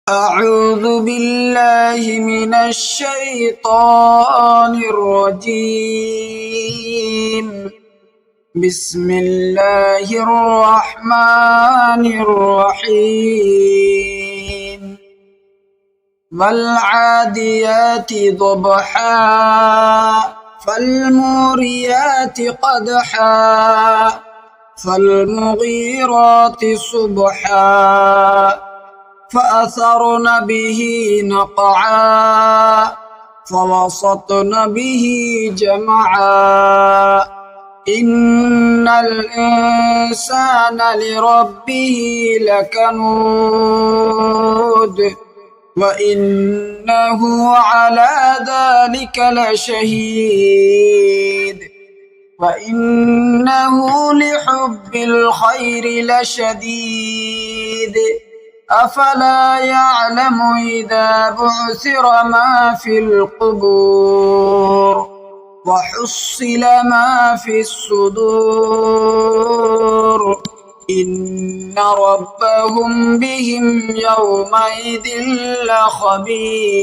أعوذ بالله من الشيطان الرجيم. بسم الله الرحمن الرحيم. والعاديات ضبحا فالموريات قدحا فالمغيرات صبحا فأثرن به نقعا فوسطن به جمعا إن الإنسان لربه لكنود وإنه على ذلك لشهيد وإنه لحب الخير لشديد أفلا يعلم إذا بعثر ما في القبور وحصل ما في الصدور إن ربهم بهم يومئذ لخبير.